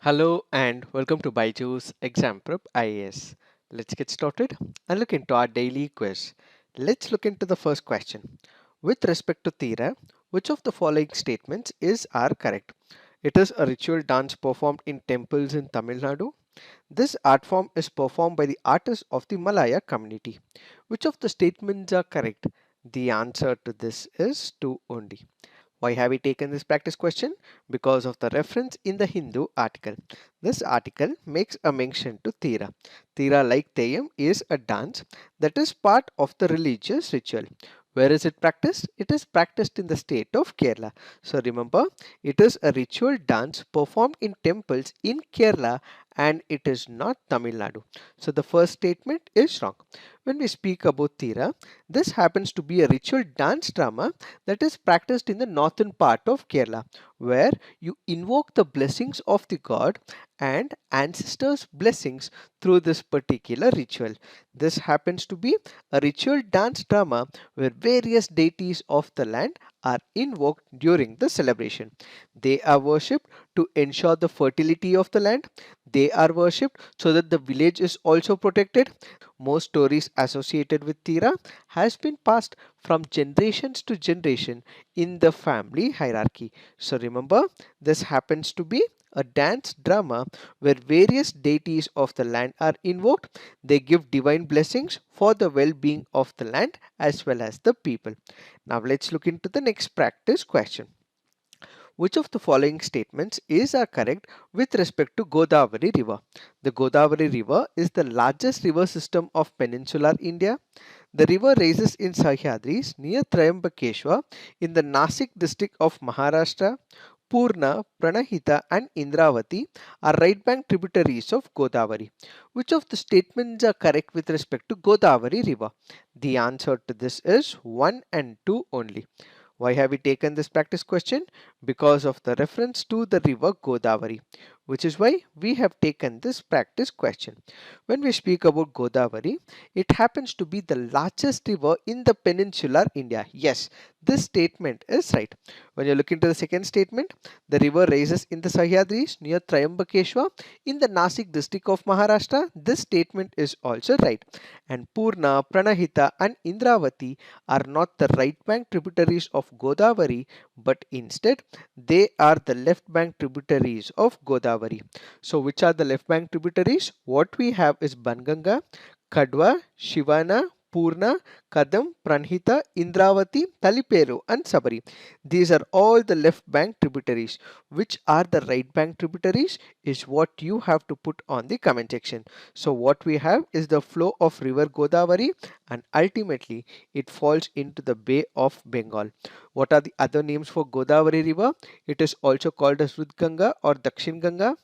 Hello and welcome to Byju's Exam Prep IAS. Let's get started and look into our daily quiz. Let's look into the first question. With respect to Tira, which of the following statements are correct? It is a ritual dance performed in temples in Tamil Nadu. This art form is performed by the artists of the Malaya community. Which of the statements are correct? The answer to this is 2 only. Why have we taken this practice question? Because of the reference in the Hindu article. This article makes a mention to Tira. Tira, like Teyam, is a dance that is part of the religious ritual. Where is it practiced? It is practiced in the state of Kerala. So remember, it is a ritual dance performed in temples in Kerala and it is not Tamil Nadu. So the first statement is wrong. When we speak about Tira, this happens to be a ritual dance drama that is practiced in the northern part of Kerala, where you invoke the blessings of the god and ancestors' blessings through this particular ritual. This happens to be a ritual dance drama where various deities of the land are invoked during the celebration. They are worshipped to ensure the fertility of the land. They are worshipped so that the village is also protected. Most stories associated with Tira has been passed from generations to generation in the family hierarchy. So remember, this happens to be a dance drama where various deities of the land are invoked. They give divine blessings for the well-being of the land as well as the people. Now let's look into the next practice question. Which of the following statements are correct with respect to Godavari River? The Godavari River is the largest river system of peninsular India. The river rises in Sahyadris near Triambakeshwar in the Nasik district of Maharashtra. Purna, Pranahita and Indravati are right bank tributaries of Godavari. Which of the statements are correct with respect to Godavari River? The answer to this is 1 and 2 only. Why have we taken this practice question? Because of the reference to the river Godavari, which is why we have taken this practice question. When we speak about Godavari, it happens to be the largest river in the peninsular India. Yes, this statement is right. When you look into the second statement, the river rises in the Sahyadris near Triambakeshwar in the Nasik district of Maharashtra. This statement is also right. And Purna, Pranahita and Indravati are not the right bank tributaries of Godavari, but instead they are the left bank tributaries of Godavari. So which are the left bank tributaries? What we have is Banganga, Kadwa, Shivana, Purna, Kadam, Pranhita, Indravati, Taliperu and Sabari. These are all the left bank tributaries. Which are the right bank tributaries is what you have to put on the comment section. So what we have is the flow of river Godavari and ultimately it falls into the Bay of Bengal. What are the other names for Godavari river? It is also called as Rudganga or Dakshin Ganga.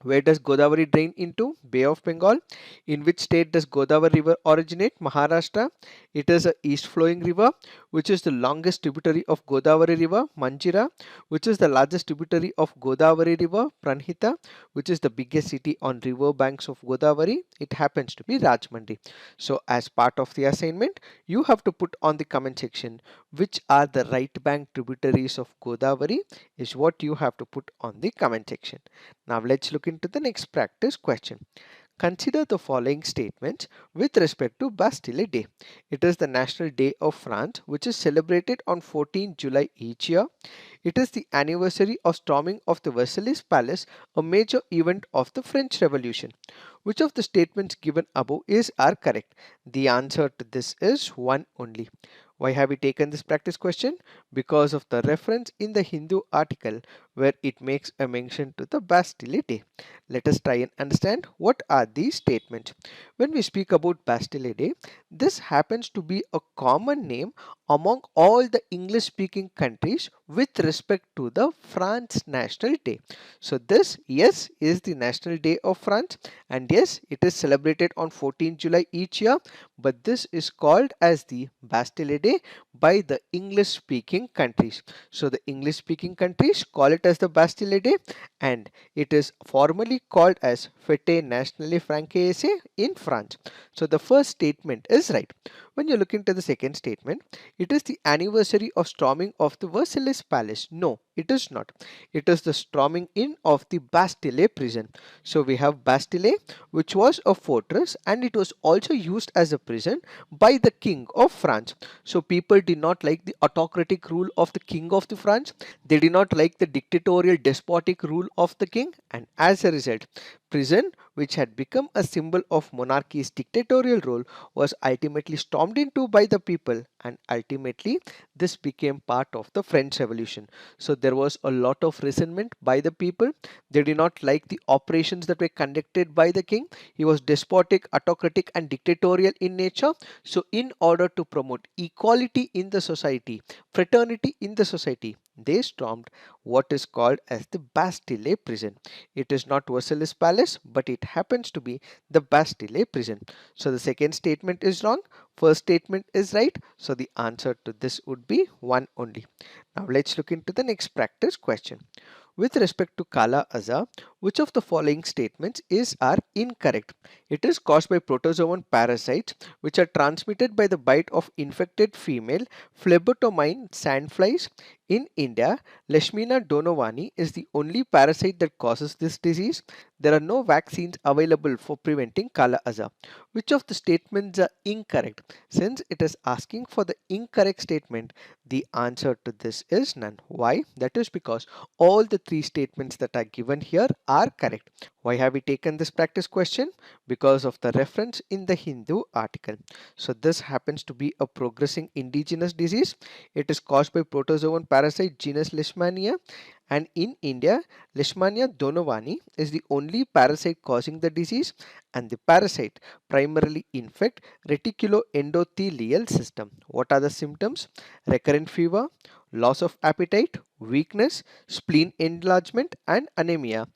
Where does Godavari drain into? Bay of Bengal. In which state does Godavari river originate? Maharashtra. It is a east flowing river. Which is the longest tributary of Godavari river? Manjira. Which is the largest tributary of Godavari river? Pranhita. Which is the biggest city on river banks of Godavari? It happens to be Rajahmundry. So as part of the assignment, you have to put on the comment section which are the right bank tributaries of Godavari is what you have to put on the comment section. Now let's look into the next practice question. Consider the following statements with respect to Bastille Day. It is the National Day of France, which is celebrated on 14 July each year. It is the anniversary of storming of the Versailles Palace, a major event of the French Revolution. Which of the statements given above are correct? The answer to this is one only. Why have we taken this practice question? Because of the reference in the Hindu article where it makes a mention to the Bastille Day. Let us try and understand what are these statements. When we speak about Bastille Day, this happens to be a common name among all the English speaking countries with respect to the France National Day. So this, yes, is the National Day of France and yes, it is celebrated on 14 July each year, but this is called as the Bastille Day by the English speaking countries. So the English speaking countries call it as the Bastille Day, and it is formally called as Fête Nationale Française in France. So the first statement is right. When you look into the second statement, it is the anniversary of storming of the Versailles Palace. No, it is not. It is the storming in of the Bastille prison. So we have Bastille, which was a fortress, and it was also used as a prison by the King of France. So people did not like the autocratic rule of the King of the France. They did not like the dictatorial despotic rule of the king, and as a result, prison, which had become a symbol of monarchy's dictatorial rule, was ultimately stormed into by the people, and ultimately this became part of the French Revolution. So there was a lot of resentment by the people. They did not like the operations that were conducted by the king. He was despotic, autocratic, and dictatorial in nature. So in order to promote equality in the society, fraternity in the society, they stormed what is called as the Bastille prison. It is not Versailles Palace, but it happens to be the Bastille prison. So the second statement is wrong. First statement is right. So the answer to this would be 1 only. Now let's look into the next practice question. With respect to Kala Azar, which of the following statements are incorrect? It is caused by protozoan parasites which are transmitted by the bite of infected female phlebotomine sandflies. In India, Leishmania donovani is the only parasite that causes this disease. There are no vaccines available for preventing Kala Azar. Which of the statements are incorrect? Since it is asking for the incorrect statement, the answer to this is none. Why? That is because all the three statements that are given here are correct. Why have we taken this practice question? Because of the reference in the Hindu article. So this happens to be a progressing indigenous disease. It is caused by protozoan parasite genus Leishmania, and in India, Leishmania donovani is the only parasite causing the disease, and the parasite primarily infect reticuloendothelial system. What are the symptoms? Recurrent fever, loss of appetite, weakness, spleen enlargement, and anemia.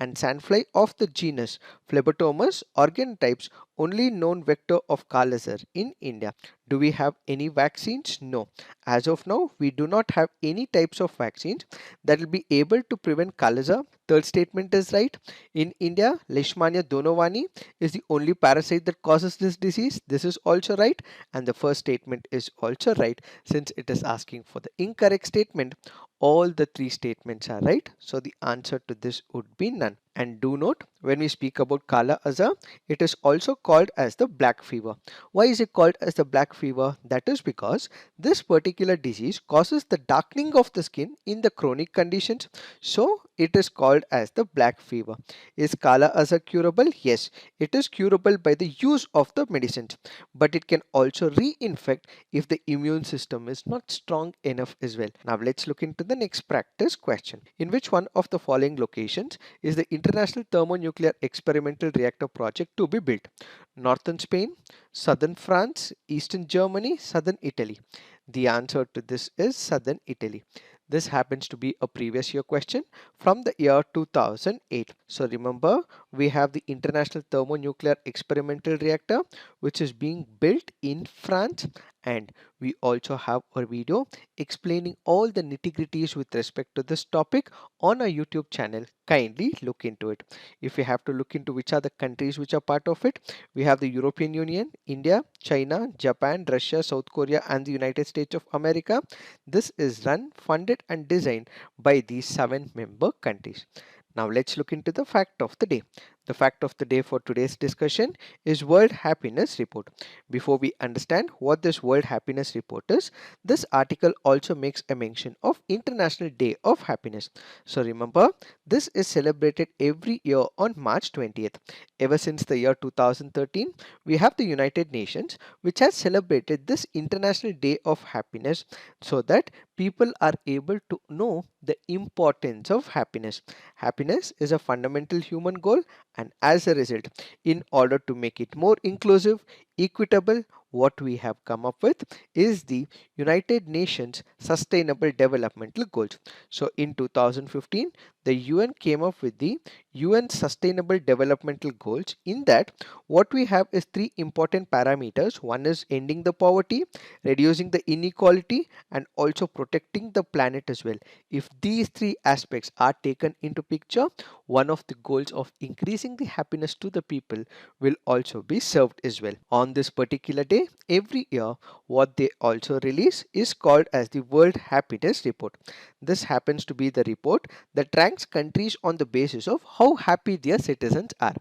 And sandfly of the genus Phlebotomus organ types only known vector of Kala-Azar in India. Do we have any vaccines? No. As of now, we do not have any types of vaccines that will be able to prevent Kala-Azar. Third statement is right. In India, Leishmania donovani is the only parasite that causes this disease. This is also right. And the first statement is also right. Since it is asking for the incorrect statement, all the three statements are right. So the answer to this would be none. And do note, when we speak about Kala Azar, it is also called as the black fever. Why is it called as the black fever? That is because this particular disease causes the darkening of the skin in the chronic conditions. So it is called as the black fever. Is Kala Azar curable? Yes, it is curable by the use of the medicines, but it can also reinfect if the immune system is not strong enough as well. Now let's look into the next practice question. In which one of the following locations is the International Thermonuclear Experimental Reactor project to be built? Northern Spain, southern France, eastern Germany, southern Italy. The answer to this is southern Italy. This happens to be a previous year question from the year 2008. So remember, we have the International Thermonuclear Experimental Reactor which is being built in France, and we also have a video explaining all the nitty-gritties with respect to this topic on our YouTube channel. Kindly look into it. If you have to look into which are the countries which are part of it, we have the European Union, India, China, Japan, Russia, South Korea, and the United States of America. This is run, funded, and designed by these 7 member countries. Now let's look into the fact of the day. The fact of the day for today's discussion is World Happiness Report. Before we understand what this World Happiness Report is, this article also makes a mention of International Day of Happiness. So remember, this is celebrated every year on March 20th. Ever since the year 2013, we have the United Nations which has celebrated this International Day of Happiness so that people are able to know the importance of happiness. Happiness is a fundamental human goal, and as a result, in order to make it more inclusive, equitable, what we have come up with is the United Nations Sustainable Developmental Goals. So in 2015, the UN came up with the UN Sustainable Developmental Goals. In that, what we have is three important parameters. One is ending the poverty, reducing the inequality, and also protecting the planet as well. If these three aspects are taken into picture, one of the goals of increasing the happiness to the people will also be served as well. On this particular day, every year, what they also release is called as the World Happiness Report. This happens to be the report that ranks countries on the basis of how happy their citizens are.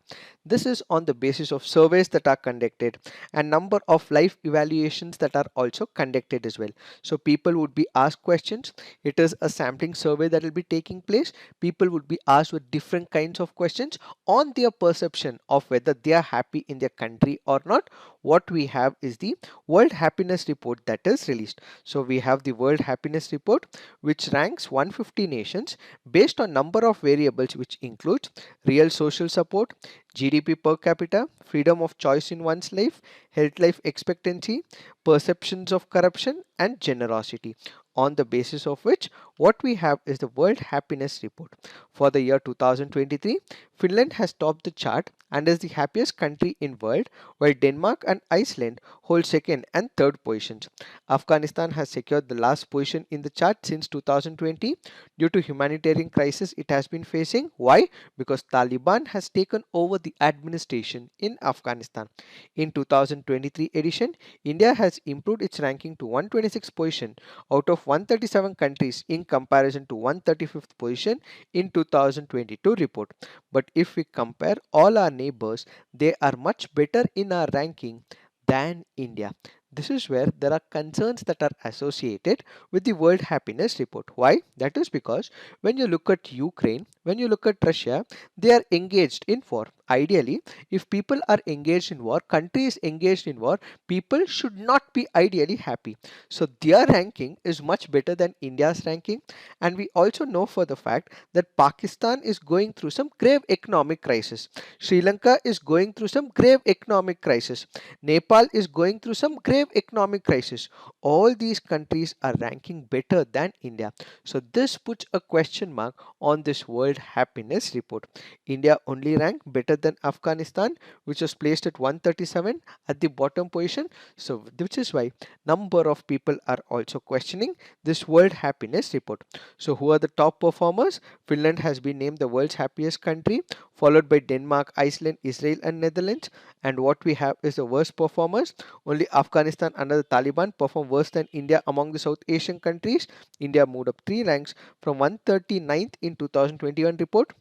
This is on the basis of surveys that are conducted and number of life evaluations that are also conducted as well. So people would be asked questions. It is a sampling survey that will be taking place. People would be asked with different kinds of questions on their perception of whether they are happy in their country or not. What we have is the World Happiness Report that is released. So we have the World Happiness Report, which ranks 150 nations based on number of variables, which includes real social support, GDP per capita, freedom of choice in one's life, health life expectancy, perceptions of corruption, and generosity. On the basis of which, what we have is the World Happiness Report. For the year 2023, Finland has topped the chart and is the happiest country in world, while Denmark and Iceland hold second and third positions. Afghanistan has secured the last position in the chart since 2020 due to humanitarian crisis it has been facing. Why? Because Taliban has taken over the administration in Afghanistan. In 2023 edition, India has improved its ranking to 126th position out of 137 countries in comparison to 135th position in 2022 report. But if we compare all our neighbors, they are much better in our ranking than India. This is where there are concerns that are associated with the World Happiness Report. Why? That is because when you look at Ukraine, when you look at Russia, they are engaged in war. Ideally, if people are engaged in war, country is engaged in war, people should not be ideally happy. So their ranking is much better than India's ranking. And we also know for the fact that Pakistan is going through some grave economic crisis. Sri Lanka is going through some grave economic crisis. Nepal is going through some grave economic crisis. All these countries are ranking better than India. So this puts a question mark on this World Happiness Report. India only ranked better than Afghanistan, which was placed at 137 at the bottom position. So which is why number of people are also questioning this World Happiness Report. So who are the top performers? Finland has been named the world's happiest country, followed by Denmark, Iceland, Israel, and Netherlands. And what we have is the worst performers. Only Afghanistan under the Taliban performed worse than India among the South Asian countries. India moved up 3 ranks from 139th in 2021 report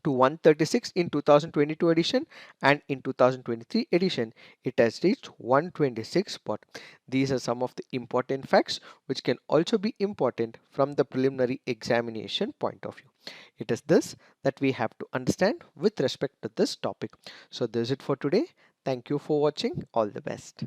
to 136 in 2022 edition, and in 2023 edition it has reached 126 spot. These are some of the important facts which can also be important from the preliminary examination point of view. It is this that we have to understand with respect to this topic. So this is it for today. Thank you for watching. All the best.